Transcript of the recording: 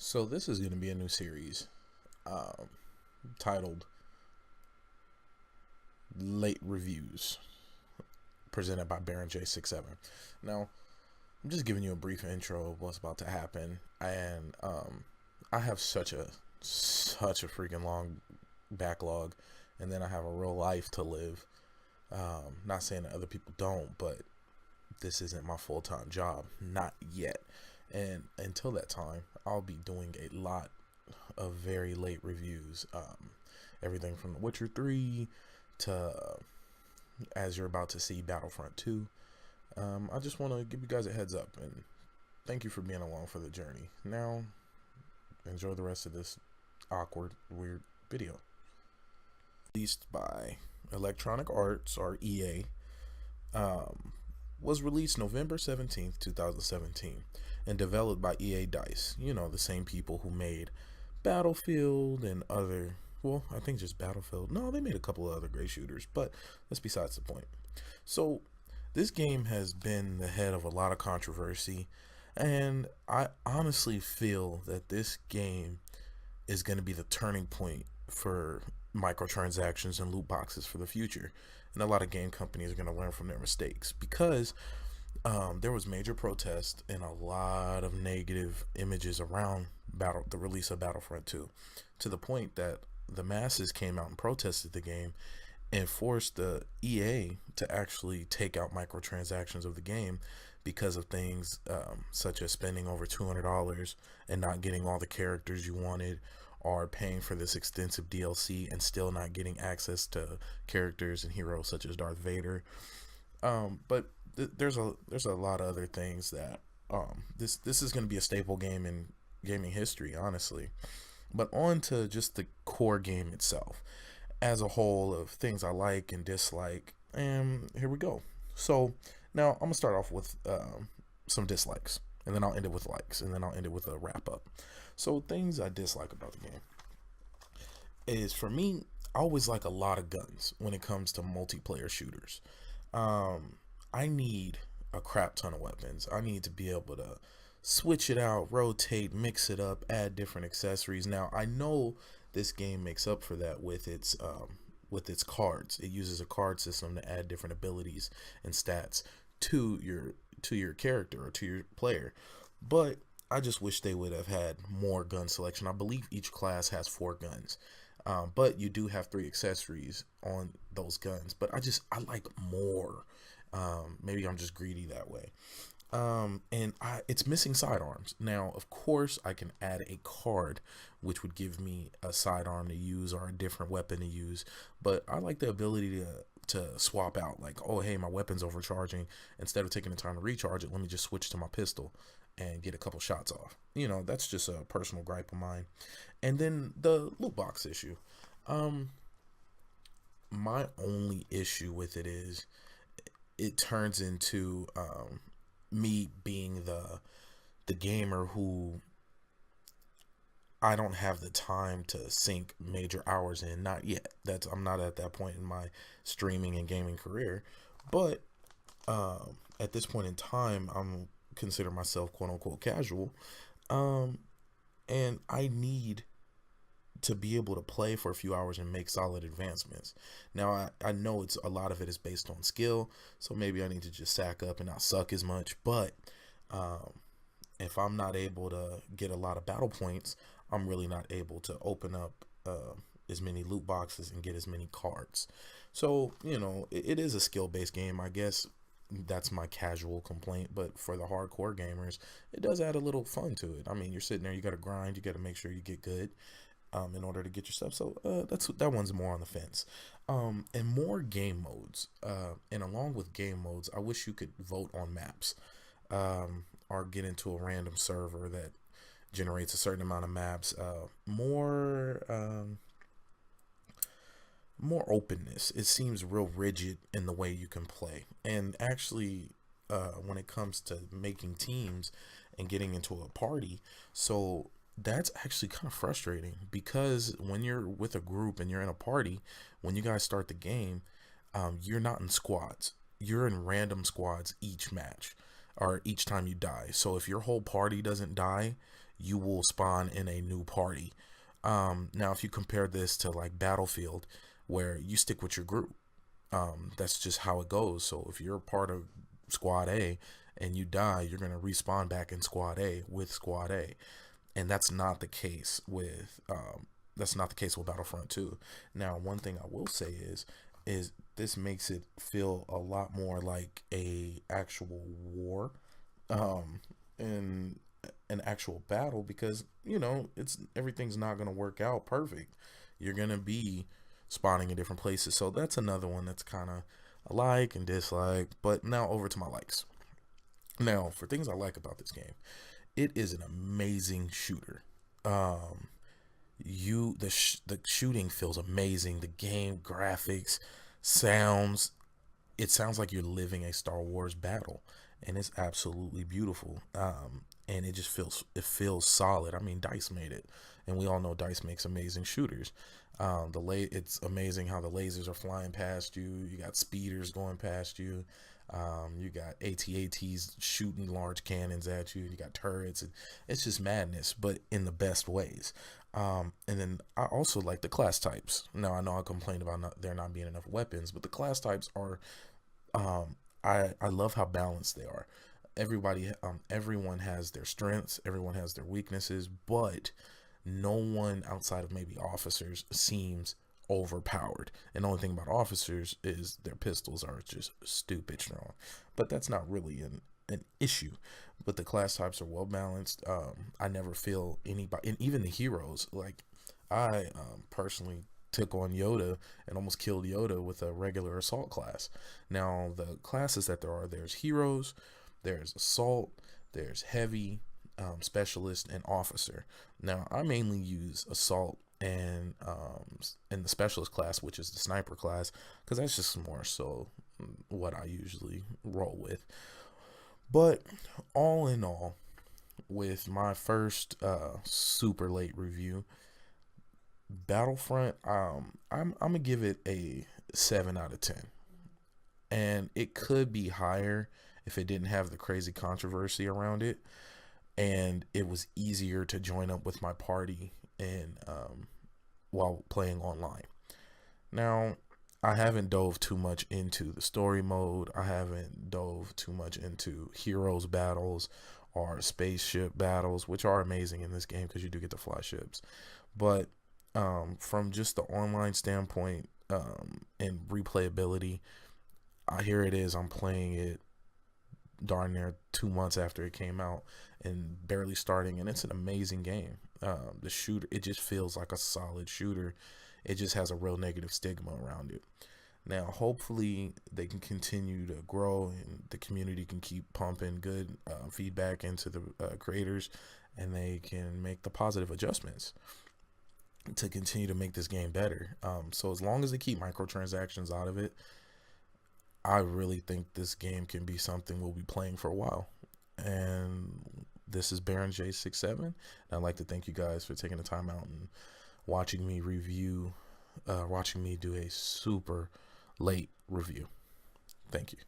So this is going to be a new series um, titled Late Reviews, presented by Baron J67. Now, I'm just giving you a brief intro of what's about to happen, and I have such a freaking long backlog, and then I have a real life to live. Not saying that other people don't, but this isn't my full-time job, not yet. And until that time, I'll be doing a lot of very late reviews. Everything from The Witcher 3 to, as you're about to see, Battlefront 2. I just want to give you guys a heads up and thank you for being along for the journey. Now, enjoy the rest of this awkward, weird video. Released by Electronic Arts, or EA, was released November 17th, 2017, and developed by EA DICE. You know, the same people who made Battlefield and other, well, I think just Battlefield. No, they made a couple of other great shooters, but that's besides the point. So, this game has been the head of a lot of controversy, and I honestly feel that this game is going to be the turning point for microtransactions and loot boxes for the future. And a lot of game companies are going to learn from their mistakes, because there was major protest and a lot of negative images around the release of Battlefront 2, to the point that the masses came out and protested the game and forced the EA to actually take out microtransactions of the game because of things such as spending over $200 and not getting all the characters you wanted, or paying for this extensive DLC and still not getting access to characters and heroes such as Darth Vader. But there's a lot of other things that this is going to be a staple game in gaming history, honestly. But on to just the core game itself as a whole, of things I like and dislike, and here we go. So now I'm gonna start off with some dislikes, and then I'll end it with likes, and then I'll end it with a wrap up. So things I dislike about the game is, for me, I always like a lot of guns when it comes to multiplayer shooters. I need a crap ton of weapons. I need to be able to switch it out, rotate, mix it up, add different accessories. Now, I know this game makes up for that with its cards. It uses a card system to add different abilities and stats to your character or to your player. But I just wish they would have had more gun selection. I believe each class has 4 guns. But you do have 3 accessories on those guns. But I like more. Maybe I'm just greedy that way. It's missing sidearms. Now, of course, I can add a card which would give me a sidearm to use or a different weapon to use. But I like the ability to swap out, like, oh, hey, my weapon's overcharging. Instead of taking the time to recharge it, let me just switch to my pistol and get a couple shots off. You know, that's just a personal gripe of mine. And then the loot box issue. My only issue with it is it turns into me being the gamer who, I don't have the time to sink major hours in. Not yet. I'm not at that point in my streaming and gaming career. But at this point in time, I'm consider myself quote unquote casual, and I need to be able to play for a few hours and make solid advancements. Now, I know it's a lot of it is based on skill, so maybe I need to just sack up and not suck as much. But if I'm not able to get a lot of battle points, I'm really not able to open up as many loot boxes and get as many cards. So, you know, it is a skill-based game, I guess. That's my casual complaint, but for the hardcore gamers, it does add a little fun to it. I mean, you're sitting there, you got to grind, you got to make sure you get good in order to get your stuff. So that one's more on the fence. And more game modes. And along with game modes, I wish you could vote on maps, or get into a random server that generates a certain amount of maps. More openness. It seems real rigid in the way you can play. And actually, when it comes to making teams and getting into a party, so that's actually kind of frustrating, because when you're with a group and you're in a party, when you guys start the game, you're not in squads. You're in random squads each match, or each time you die. So if your whole party doesn't die, you will spawn in a new party. Now, if you compare this to like Battlefield, where you stick with your group, that's just how it goes. So if you're part of Squad A and you die, you're gonna respawn back in Squad A with Squad A, and that's not the case with Battlefront 2. Now, one thing I will say is this makes it feel a lot more like a actual war, and an actual battle, because it's everything's not gonna work out perfect. You're gonna be spawning in different places, so that's another one that's kind of a like and dislike. But now over to my likes. Now, for things I like about this game, it is an amazing shooter. Um, the shooting feels amazing. The game graphics, sounds, it sounds like you're living a Star Wars battle, and it's absolutely beautiful. And it feels solid. I mean, Dice made it, and we all know Dice makes amazing shooters. It's amazing how the lasers are flying past you. You got speeders going past you. You got AT-ATs shooting large cannons at you. You got turrets, and it's just madness, but in the best ways. And then I also like the class types. Now, I know I complained about there not being enough weapons, but the class types are, I love how balanced they are. Everyone has their strengths, everyone has their weaknesses, but no one outside of maybe officers seems overpowered. And the only thing about officers is their pistols are just stupid strong, but that's not really an issue. But the class types are well balanced. I never feel anybody, and even the heroes, like I personally took on Yoda and almost killed Yoda with a regular assault class. Now, the classes that there's heroes, there's assault, there's heavy, specialist, and officer. Now, I mainly use assault and in the specialist class, which is the sniper class, because that's just more so what I usually roll with. But all in all, with my first super late review, Battlefront, I'm gonna give it a 7 out of 10, and it could be higher if it didn't have the crazy controversy around it, and it was easier to join up with my party and while playing online. Now, I haven't dove too much into the story mode. I haven't dove too much into heroes battles or spaceship battles, which are amazing in this game because you do get to fly ships. But from just the online standpoint, and replayability, here it is. I'm playing it darn near 2 months after it came out and barely starting, and it's an amazing game. The shooter, it just feels like a solid shooter. It just has a real negative stigma around it. Now, hopefully, they can continue to grow and the community can keep pumping good feedback into the creators, and they can make the positive adjustments to continue to make this game better. So as long as they keep microtransactions out of it, I really think this game can be something we'll be playing for a while. And this is Baron J67. I'd like to thank you guys for taking the time out and watching me watching me do a super late review. Thank you.